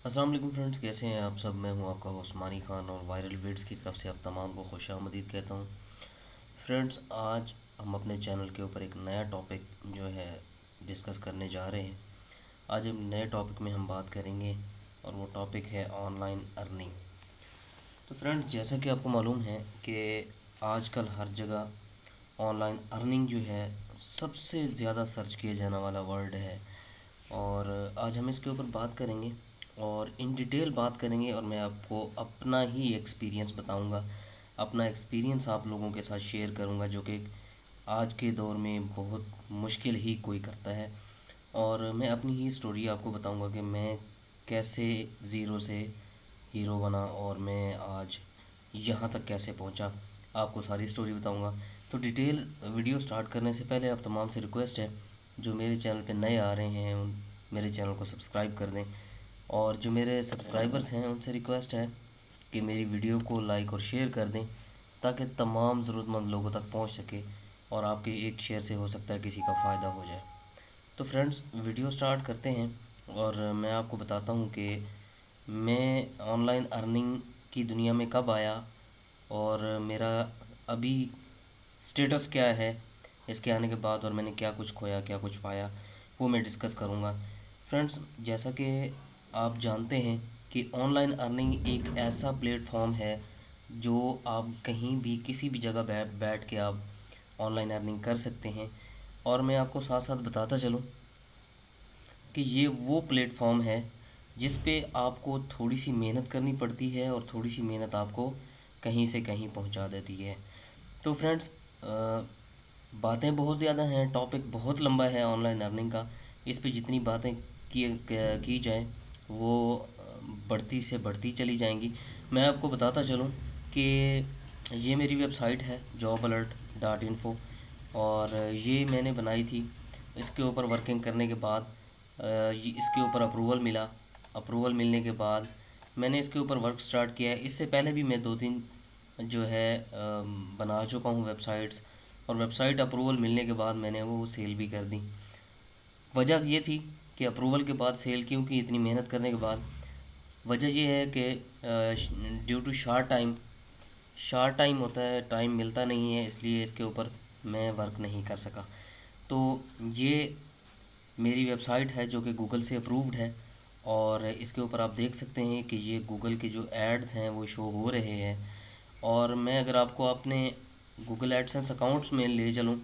अस्सलाम वालेकुम फ्रेंड्स, कैसे हैं आप सब। मैं हूं आपका उस्मानी खान और वायरल विड्स की तरफ से आप तमाम को खुशामदीद कहता हूं। फ्रेंड्स, आज हम अपने चैनल के ऊपर एक नया टॉपिक जो है डिस्कस करने जा रहे हैं। आज हम नए टॉपिक में हम बात करेंगे और वो टॉपिक है ऑनलाइन अर्निंग। तो फ्रेंड्स, जैसा कि आपको मालूम है कि आजकल हर जगह ऑनलाइन अर्निंग जो है सबसे ज़्यादा सर्च किया जाने वाला वर्ड है। और आज हम इसके ऊपर बात करेंगे और इन डिटेल बात करेंगे और मैं आपको अपना ही एक्सपीरियंस बताऊंगा। अपना एक्सपीरियंस आप लोगों के साथ शेयर करूंगा जो कि आज के दौर में बहुत मुश्किल ही कोई करता है। और मैं अपनी ही स्टोरी आपको बताऊंगा कि मैं कैसे ज़ीरो से हीरो बना और मैं आज यहाँ तक कैसे पहुँचा। आपको सारी स्टोरी बताऊंगा। तो डिटेल वीडियो स्टार्ट करने से पहले आप तमाम से रिक्वेस्ट है, जो मेरे चैनल पे नए आ रहे हैं उन मेरे चैनल को सब्सक्राइब कर दें। और जो मेरे सब्सक्राइबर्स हैं उनसे रिक्वेस्ट है कि मेरी वीडियो को लाइक और शेयर कर दें, ताकि तमाम ज़रूरतमंद लोगों तक पहुंच सके और आपके एक शेयर से हो सकता है किसी का फ़ायदा हो जाए। तो फ्रेंड्स, वीडियो स्टार्ट करते हैं और मैं आपको बताता हूं कि मैं ऑनलाइन अर्निंग की दुनिया में कब आया और मेरा अभी स्टेटस क्या है इसके आने के बाद, और मैंने क्या कुछ खोया क्या कुछ पाया, वो मैं डिस्कस करूँगा। फ्रेंड्स, जैसा कि आप जानते हैं कि ऑनलाइन अर्निंग एक ऐसा प्लेटफॉर्म है जो आप कहीं भी किसी भी जगह बैठ के आप ऑनलाइन अर्निंग कर सकते हैं। और मैं आपको साथ साथ बताता चलूँ कि ये वो प्लेटफॉर्म है जिस पे आपको थोड़ी सी मेहनत करनी पड़ती है और थोड़ी सी मेहनत आपको कहीं से कहीं पहुंचा देती है। तो फ्रेंड्स, बातें बहुत ज़्यादा हैं, टॉपिक बहुत लंबा है ऑनलाइन अर्निंग का। इस पे जितनी बातें की जाए वो बढ़ती से बढ़ती चली जाएंगी। मैं आपको बताता चलूँ कि ये मेरी वेबसाइट है jobalert.info, और ये मैंने बनाई थी। इसके ऊपर वर्किंग करने के बाद इसके ऊपर अप्रूवल मिला। अप्रूवल मिलने के बाद मैंने इसके ऊपर वर्क स्टार्ट किया है। इससे पहले भी मैं दो तीन जो है बना चुका हूँ वेबसाइट्स, और वेबसाइट अप्रूवल मिलने के बाद मैंने वो सेल भी कर दी। वजह ये थी कि अप्रूवल के बाद सेल क्यों की, इतनी मेहनत करने के बाद। वजह ये है कि ड्यू टू शार्ट टाइम होता है, टाइम मिलता नहीं है, इसलिए इसके ऊपर मैं वर्क नहीं कर सका। तो ये मेरी वेबसाइट है जो कि गूगल से अप्रूव्ड है, और इसके ऊपर आप देख सकते हैं कि ये गूगल के जो एड्स हैं वो शो हो रहे हैं। और मैं अगर आपको अपने गूगल एडसेंस अकाउंट्स में ले चलूँ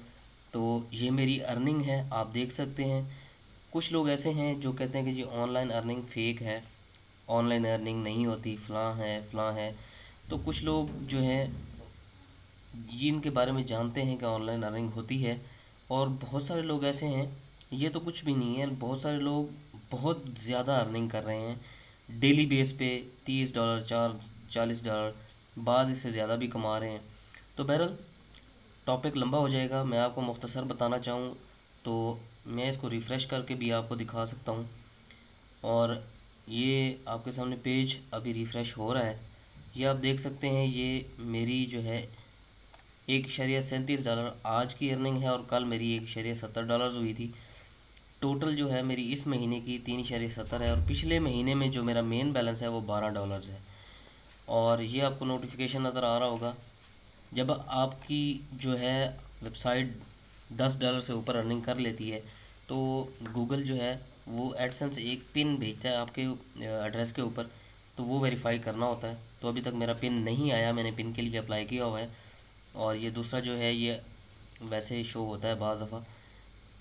तो ये मेरी अर्निंग है, आप देख सकते हैं। कुछ लोग ऐसे हैं जो कहते हैं कि जी ऑनलाइन अर्निंग फेक है, ऑनलाइन अर्निंग नहीं होती, फ़लाँ है फ़लाँ है। तो कुछ लोग जो हैं ये इनके बारे में जानते हैं कि ऑनलाइन अर्निंग होती है, और बहुत सारे लोग ऐसे हैं ये तो कुछ भी नहीं है। बहुत सारे लोग बहुत ज़्यादा अर्निंग कर रहे हैं डेली बेस पे, $30, 40, बाद इससे ज़्यादा भी कमा रहे हैं। तो बहरहाल टॉपिक लंबा हो जाएगा, मैं आपको मुख्तसर बताना चाहूँ तो मैं इसको रिफ़्रेश करके भी आपको दिखा सकता हूँ। और ये आपके सामने पेज अभी रिफ़्रेश हो रहा है। ये आप देख सकते हैं, ये मेरी जो है $1.37 आज की अर्निंग है, और कल मेरी $1.70 हुई थी। टोटल जो है मेरी इस महीने की 3.70 है, और पिछले महीने में जो मेरा मेन बैलेंस है वो $12 है। और ये आपको नोटिफिकेशन नज़र आ रहा होगा। जब आपकी जो है वेबसाइट $10 से ऊपर अर्निंग कर लेती है तो गूगल जो है वो एडसेंस एक पिन भेजता है आपके एड्रेस के ऊपर, तो वो वेरीफाई करना होता है। तो अभी तक मेरा पिन नहीं आया, मैंने पिन के लिए अप्लाई किया हुआ है। और ये दूसरा जो है ये वैसे ही शो होता है बाज़ दफ़ा।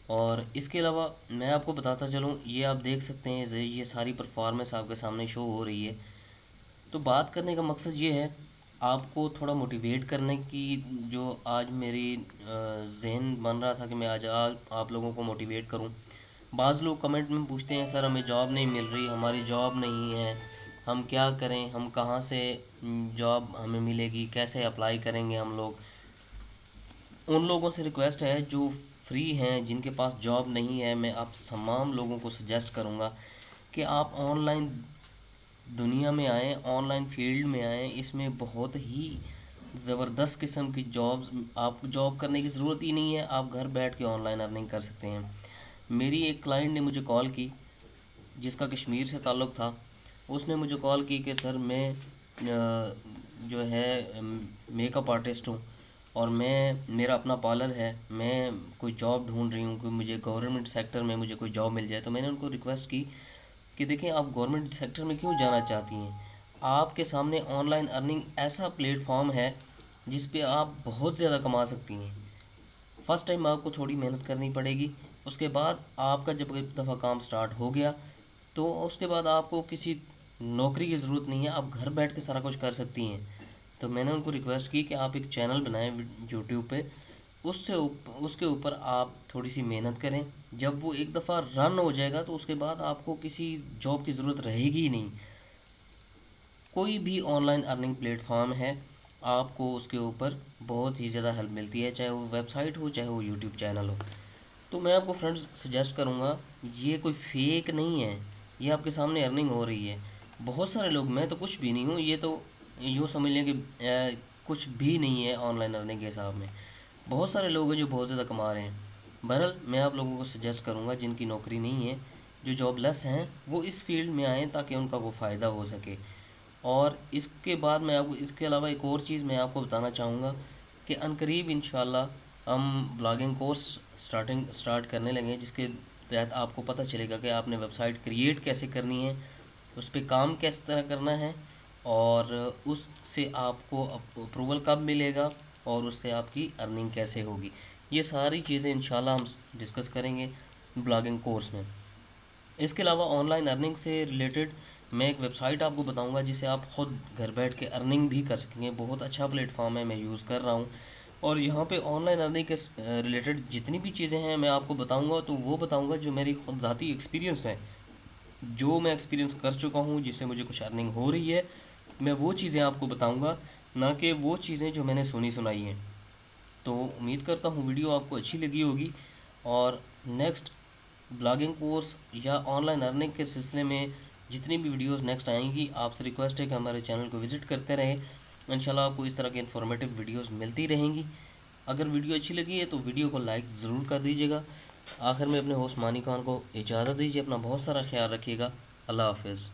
और इसके अलावा मैं आपको बताता चलूँ, ये आप देख सकते हैं ये सारी परफॉर्मेंस आपके सामने शो हो रही है। तो बात करने का मकसद ये है आपको थोड़ा मोटिवेट करने की। जो आज मेरी ज़हन बन रहा था कि मैं आज आप लोगों को मोटिवेट करूं। बाज़ लोग कमेंट में पूछते हैं सर हमें जॉब नहीं मिल रही, हमारी जॉब नहीं है, हम क्या करें, हम कहाँ से जॉब हमें मिलेगी, कैसे अप्लाई करेंगे हम लोग। उन लोगों से रिक्वेस्ट है जो फ्री हैं, जिनके पास जॉब नहीं है, मैं आप तमाम लोगों को सजेस्ट करूँगा कि आप ऑनलाइन दुनिया में आएँ, ऑनलाइन फील्ड में आएँ। इसमें बहुत ही ज़बरदस्त किस्म की जॉब्स, आपको जॉब करने की ज़रूरत ही नहीं है, आप घर बैठ के ऑनलाइन अर्निंग कर सकते हैं। मेरी एक क्लाइंट ने मुझे कॉल की जिसका कश्मीर से ताल्लुक़ था। اس نے مجھے کال کی کہ سر میں جو ہے میک اپ آرٹسٹ ہوں، اور میرا اپنا پارلر ہے، میں کوئی جاب ڈھونڈ رہی ہوں کہ مجھے گورنمنٹ سیکٹر میں مجھے کوئی جاب مل جائے۔ تو میں نے ان کو ریکویسٹ کی کہ دیکھیں آپ گورنمنٹ سیکٹر میں کیوں جانا چاہتی ہیں؟ آپ کے سامنے آن لائن ارننگ ایسا پلیٹ فارم ہے جس پہ آپ بہت زیادہ کما سکتی ہیں۔ فرسٹ ٹائم آپ کو تھوڑی محنت کرنی پڑے گی، اس کے بعد آپ کا جب ایک دفعہ کام سٹارٹ ہو گیا تو اس کے بعد آپ کو کسی نوکری کی ضرورت نہیں ہے، آپ گھر بیٹھ کے سارا کچھ کر سکتی ہیں۔ تو میں نے ان کو ریکویسٹ کی کہ آپ ایک چینل بنائیں یوٹیوب پہ، اس کے اوپر آپ تھوڑی سی محنت کریں، جب وہ ایک دفعہ رن ہو جائے گا تو اس کے بعد آپ کو کسی جاب کی ضرورت رہے گی ہی نہیں۔ کوئی بھی on line earning plate form ہے، آپ کو اس کے اوپر بہت ہی زیادہ ہیلپ ملتی ہے، چاہے وہ ویب سائٹ ہو چاہے وہ یوٹیوب چینل ہو۔ تو میں آپ کو فرینڈز سجیسٹ کروں گا، یہ کوئی فیک نہیں ہے، یہ آپ کے سامنے ارننگ ہو رہی ہے۔ بہت سارے لوگ، میں تو کچھ بھی نہیں ہوں، یہ تو یوں سمجھ لیں کہ کچھ بھی نہیں ہے آن لائن ارننگ کے حساب میں۔ بہت سارے لوگ ہیں جو بہت زیادہ کما رہے ہیں۔ بہرحال میں آپ لوگوں کو سجیسٹ کروں گا جن کی نوکری نہیں ہے، جو جاب لیس ہیں، وہ اس فیلڈ میں آئیں تاکہ ان کا وہ فائدہ ہو سکے۔ اور اس کے بعد میں آپ کو اس کے علاوہ ایک اور چیز میں آپ کو بتانا چاہوں گا کہ عنقریب انشاءاللہ ہم بلاگنگ کورس سٹارٹ کرنے لگے، جس کے تحت آپ کو پتہ چلے گا کہ آپ نے ویب سائٹ کریٹ کیسے کرنی ہے، اس پہ کام کس طرح کرنا ہے، اور اس سے آپ کو اپروول کب ملے گا، اور اس سے آپ کی ارننگ کیسے ہوگی۔ یہ ساری چیزیں انشاءاللہ ہم ڈسکس کریں گے بلاگنگ کورس میں۔ اس کے علاوہ آن لائن ارننگ سے ریلیٹڈ میں ایک ویب سائٹ آپ کو بتاؤں گا جسے آپ خود گھر بیٹھ کے ارننگ بھی کر سکیں گے۔ بہت اچھا پلیٹ فارم ہے، میں یوز کر رہا ہوں، اور یہاں پہ آن لائن ارننگ کے ریلیٹڈ جتنی بھی چیزیں ہیں میں آپ کو بتاؤں گا، تو وہ بتاؤں گا جو میری خود ذاتی ایکسپیرینس ہے، جو میں ایکسپیرینس کر چکا ہوں، جس سے مجھے کچھ ارننگ ہو رہی ہے۔ میں وہ چیزیں آپ کو بتاؤں گا، نہ کہ وہ چیزیں جو میں نے سنی سنائی ہیں۔ تو امید کرتا ہوں ویڈیو آپ کو اچھی لگی ہوگی، اور نیکسٹ بلاگنگ کورس یا آن لائن ارننگ کے سلسلے میں جتنی بھی ویڈیوز نیکسٹ آئیں گی، آپ سے ریکویسٹ ہے کہ ہمارے چینل کو وزٹ کرتے رہیں۔ انشاءاللہ آپ کو اس طرح کے انفارمیٹیو ویڈیوز ملتی رہیں گی۔ اگر ویڈیو اچھی لگی ہے تو ویڈیو کو لائک ضرور کر دیجیے گا۔ آخر میں اپنے ہوسٹ مانی خان کو اجازت دیجیے، اپنا بہت سارا خیال رکھیے گا۔ اللہ حافظ۔